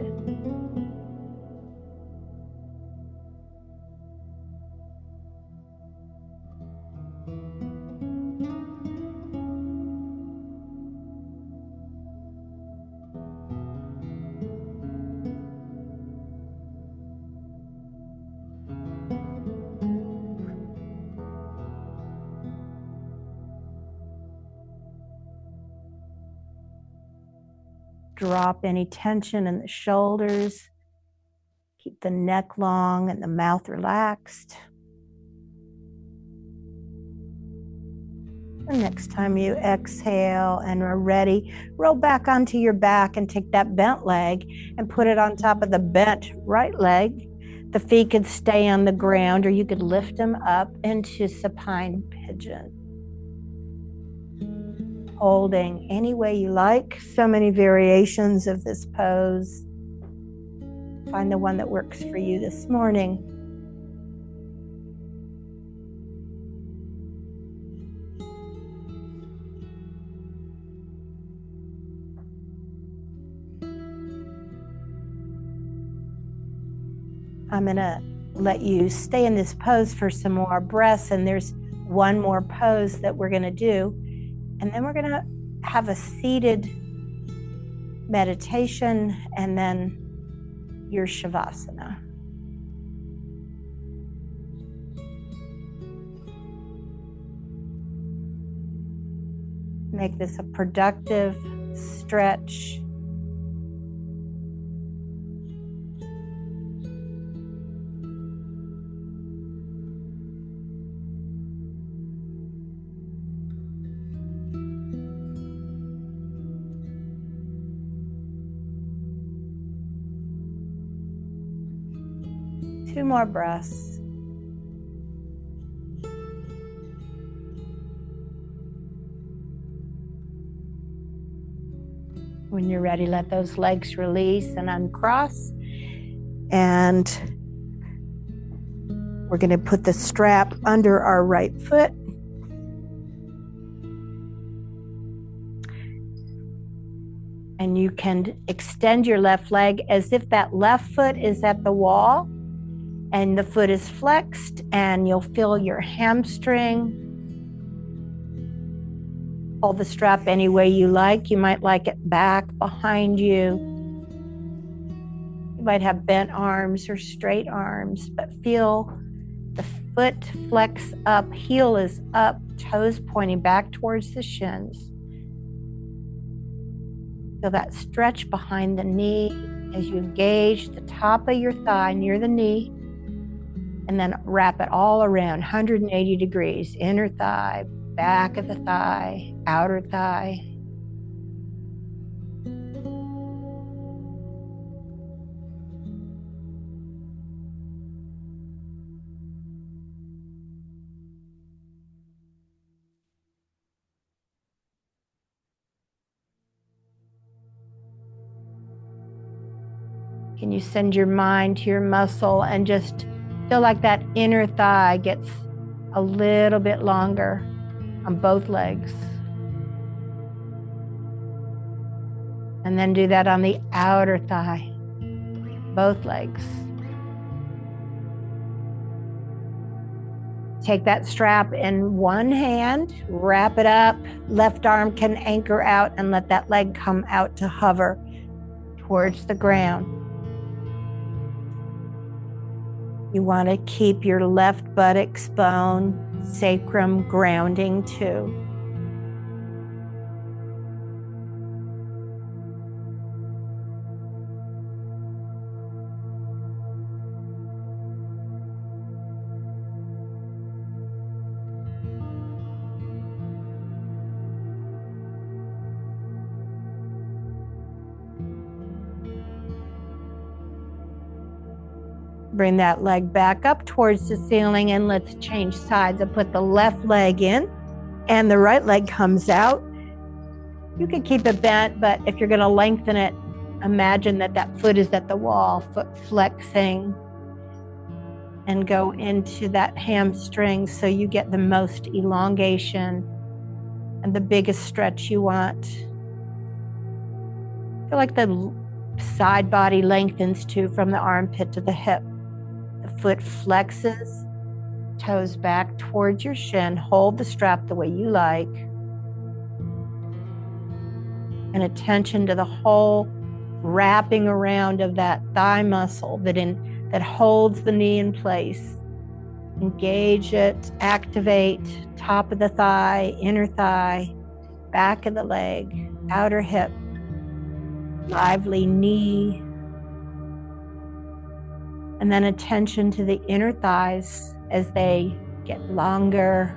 drop any tension in the shoulders. Keep the neck long and the mouth relaxed. And next time you exhale and are ready, roll back onto your back and take that bent leg and put it on top of the bent right leg. The feet could stay on the ground, or you could lift them up into supine pigeon. Holding any way you like. So many variations of this pose. Find the one that works for you this morning. I'm going to let you stay in this pose for some more breaths, and there's one more pose that we're going to do, and then we're going to have a seated meditation and then your Savasana. Make this a productive stretch. Two more breaths. When you're ready, let those legs release and uncross. And we're going to put the strap under our right foot. And you can extend your left leg as if that left foot is at the wall and the foot is flexed, and you'll feel your hamstring. Pull the strap any way you like. You might like it back behind you. You might have bent arms or straight arms, but feel the foot flex up, heel is up, toes pointing back towards the shins. Feel that stretch behind the knee as you engage the top of your thigh near the knee, and then wrap it all around 180 degrees. Inner thigh, back of the thigh, outer thigh. Can you send your mind to your muscle and just feel like that inner thigh gets a little bit longer on both legs? And then do that on the outer thigh, both legs. Take that strap in one hand, wrap it up, left arm can anchor out, and let that leg come out to hover towards the ground. You want to keep your left buttocks bone, sacrum grounding too. Bring that leg back up towards the ceiling, and let's change sides. I put the left leg in and the right leg comes out. You can keep it bent, but if you're going to lengthen it, imagine that that foot is at the wall, foot flexing, and go into that hamstring so you get the most elongation and the biggest stretch you want. Feel like the side body lengthens too from the armpit to the hip. The foot flexes, toes back towards your shin. Hold the strap the way you like. And attention to the whole wrapping around of that thigh muscle that holds the knee in place. Engage it, activate, top of the thigh, inner thigh, back of the leg, outer hip. lively knee. And then attention to the inner thighs as they get longer.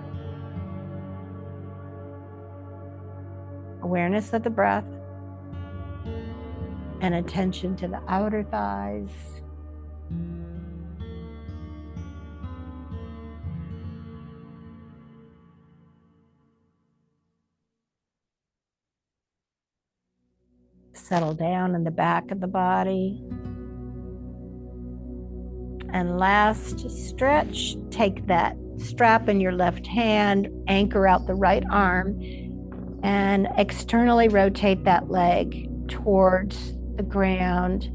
Awareness of the breath. And attention to the outer thighs. Settle down in the back of the body. And last, stretch. Take that strap in your left hand, anchor out the right arm, and externally rotate that leg towards the ground,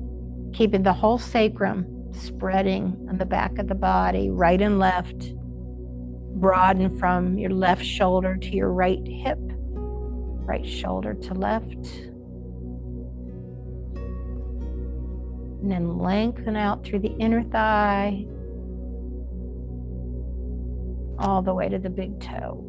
keeping the whole sacrum spreading on the back of the body, right and left. Broaden from your left shoulder to your right hip, right shoulder to left. And then lengthen out through the inner thigh, all the way to the big toe.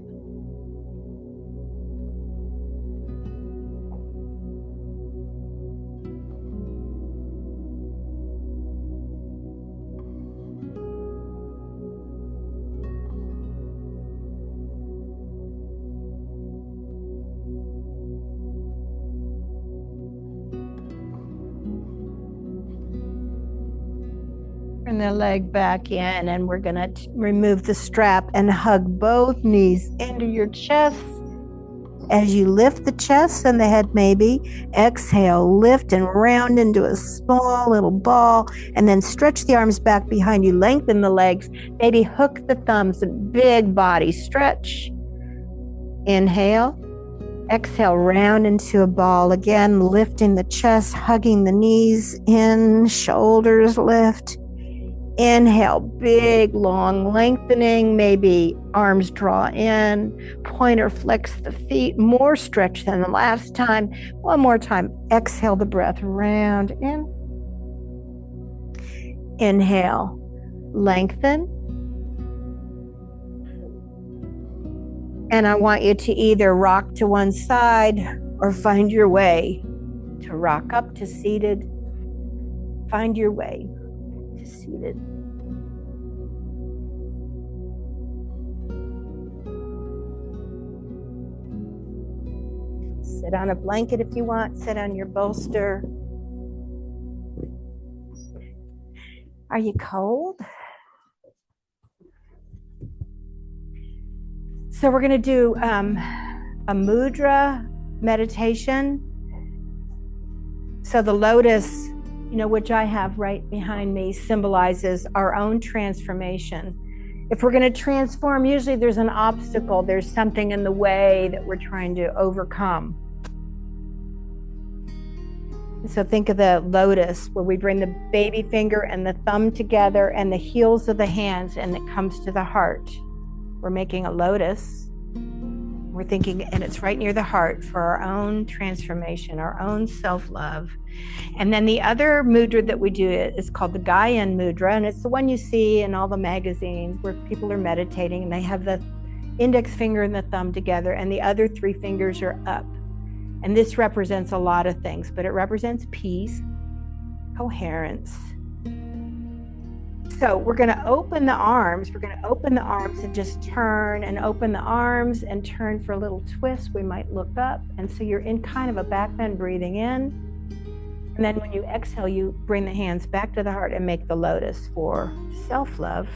Turn the leg back in, and we're going to remove the strap and hug both knees into your chest. As you lift the chest and the head, maybe exhale, lift and round into a small little ball, and then stretch the arms back behind you, lengthen the legs, maybe hook the thumbs, a big body stretch. Inhale, exhale, round into a ball again, lifting the chest, hugging the knees in, shoulders lift. Inhale, big, long lengthening, maybe arms draw in, pointer flex the feet, more stretch than the last time. One more time, exhale the breath, round in. Inhale, lengthen. And I want you to either rock to one side or find your way to rock up to seated. Find your way to seated. Sit on a blanket if you want, sit on your bolster. Are you cold? So we're going to do a mudra meditation. So the lotus, which I have right behind me, symbolizes our own transformation. If we're going to transform, usually there's an obstacle, there's something in the way that we're trying to overcome. So think of the lotus, where we bring the baby finger and the thumb together and the heels of the hands, and it comes to the heart. We're making a lotus. We're thinking, and it's right near the heart for our own transformation, our own self-love. And then the other mudra that we do is called the Gran mudra, and it's the one you see in all the magazines where people are meditating, and they have the index finger and the thumb together, and the other three fingers are up. And this represents a lot of things, but it represents peace, coherence. So we're going to open the arms. We're going to open the arms and just turn and open the arms and turn for a little twist. We might look up. And so you're in kind of a back bend, breathing in. And then when you exhale, you bring the hands back to the heart and make the lotus for self-love.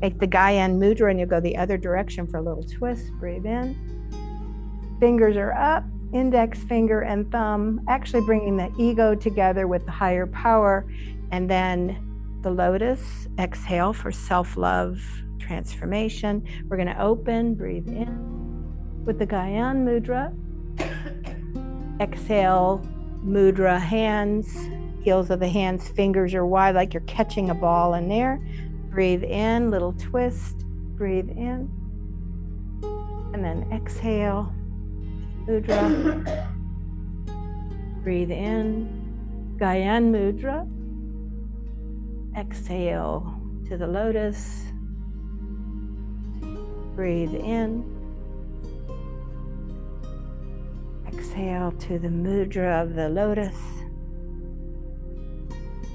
Make the Gran mudra, and you'll go the other direction for a little twist. Breathe in. Fingers are up, index finger and thumb, actually bringing the ego together with the higher power. And then the lotus, exhale for self-love, transformation. We're going to open, breathe in with the Gran mudra. Exhale, mudra, hands, heels of the hands, fingers are wide like you're catching a ball in there. Breathe in, little twist, breathe in. And then exhale. Mudra. Breathe in, Gran mudra. Exhale to the lotus. Breathe in. Exhale to the mudra of the lotus.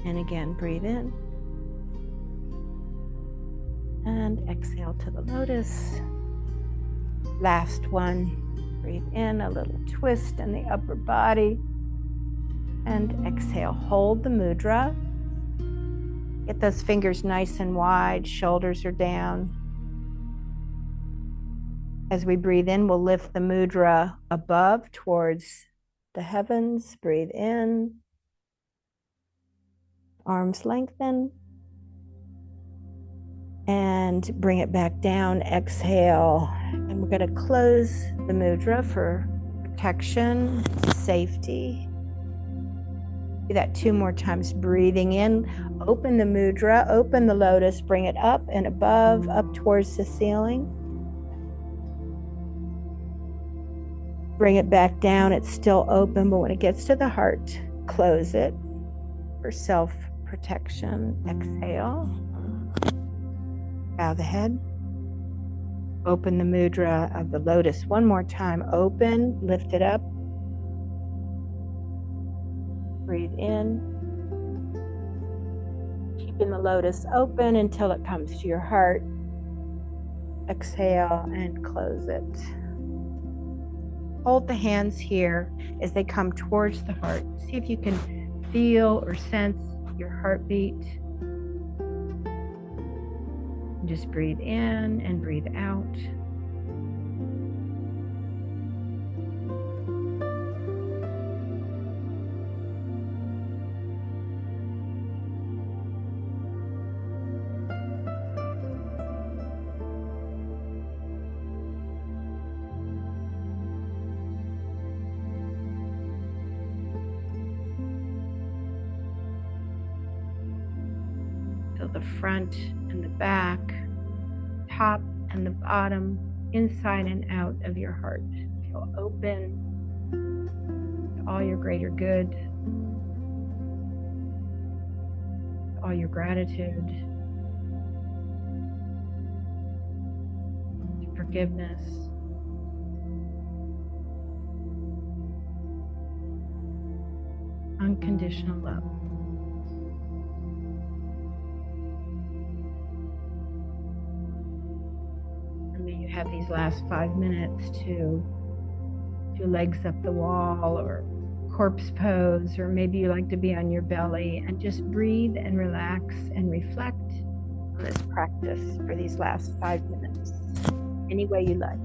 And again, breathe in. And exhale to the lotus. Last one. Breathe in, a little twist in the upper body. And exhale, hold the mudra. Get those fingers nice and wide, shoulders are down. As we breathe in, we'll lift the mudra above towards the heavens. Breathe in. Arms lengthen. And bring it back down. Exhale. And we're going to close the mudra for protection, safety. Do that 2 more times. Breathing in, open the mudra, open the lotus, bring it up and above, up towards the ceiling. Bring it back down. It's still open, but when it gets to the heart, close it for self-protection. Exhale. Bow the head. Open the mudra of the lotus 1 more time. Open, lift it up. Breathe in. Keeping the lotus open until it comes to your heart. Exhale and close it. Hold the hands here as they come towards the heart. See if you can feel or sense your heartbeat. Just breathe in and breathe out. Feel the front and the back, top and the bottom, inside and out of your heart. Feel open to all your greater good, all your gratitude, forgiveness. Unconditional love. You have these last 5 minutes to do legs up the wall or corpse pose, or maybe you like to be on your belly, and just breathe and relax and reflect on this practice for these last 5 minutes, any way you like.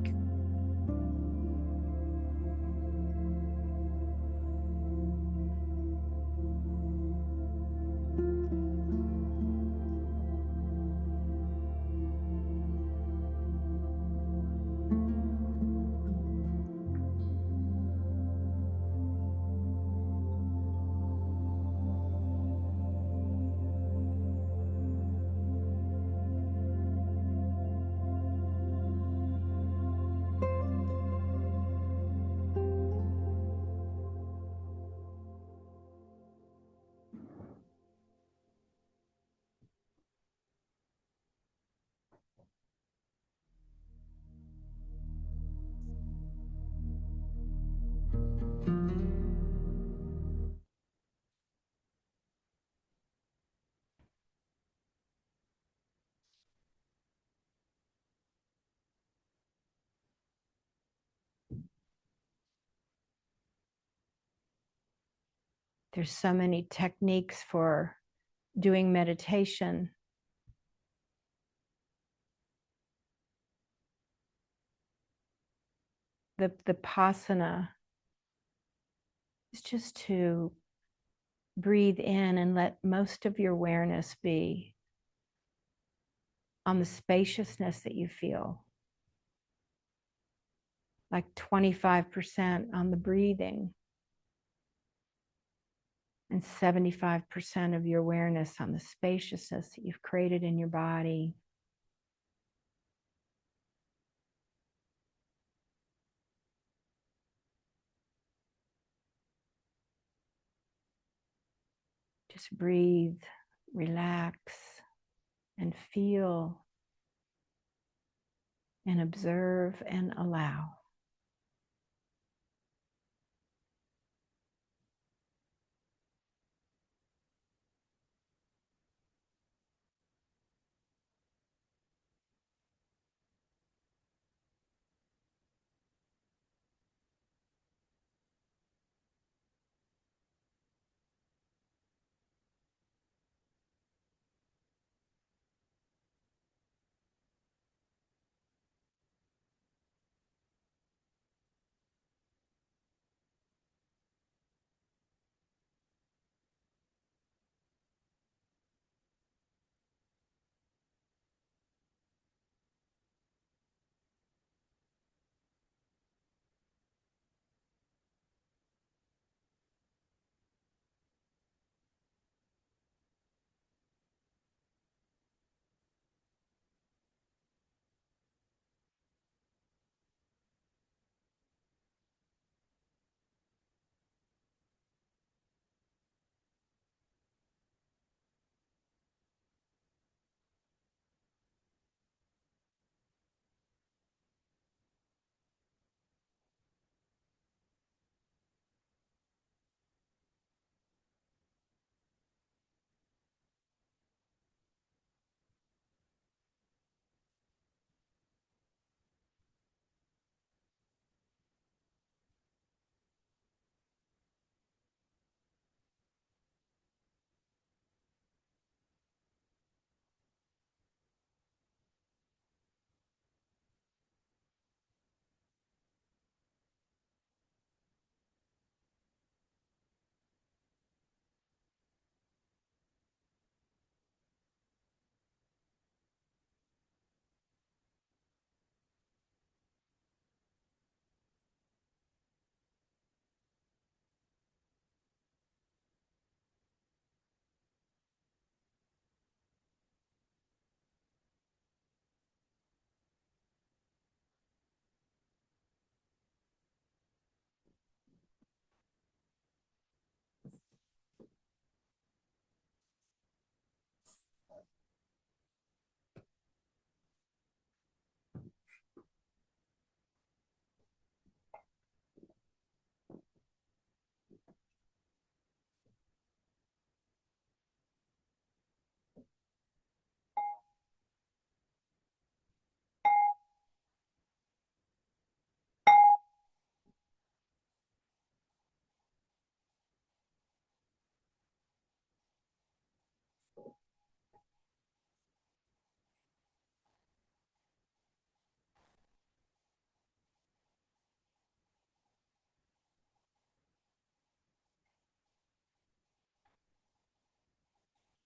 There's so many techniques for doing meditation. The Vipassana is just to breathe in and let most of your awareness be on the spaciousness that you feel. Like 25% on the breathing and 75% of your awareness on the spaciousness that you've created in your body. Just breathe, relax, and feel, and observe and allow.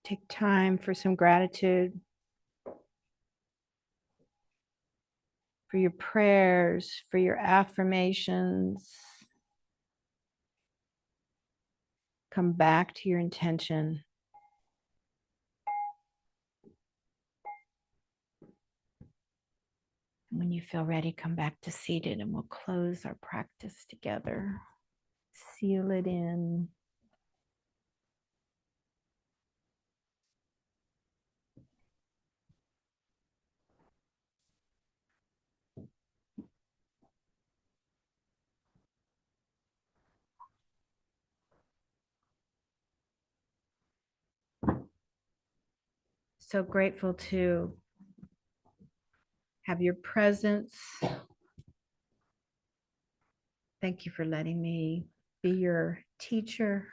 Take time for some gratitude for your prayers, for your affirmations. Come back to your intention. When you feel ready, come back to seated and we'll close our practice together. Seal it in. So grateful to have your presence. Thank you for letting me be your teacher.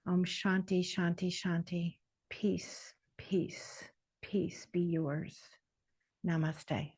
Om Shanti, Shanti, Shanti. Peace, peace, peace be yours. Namaste.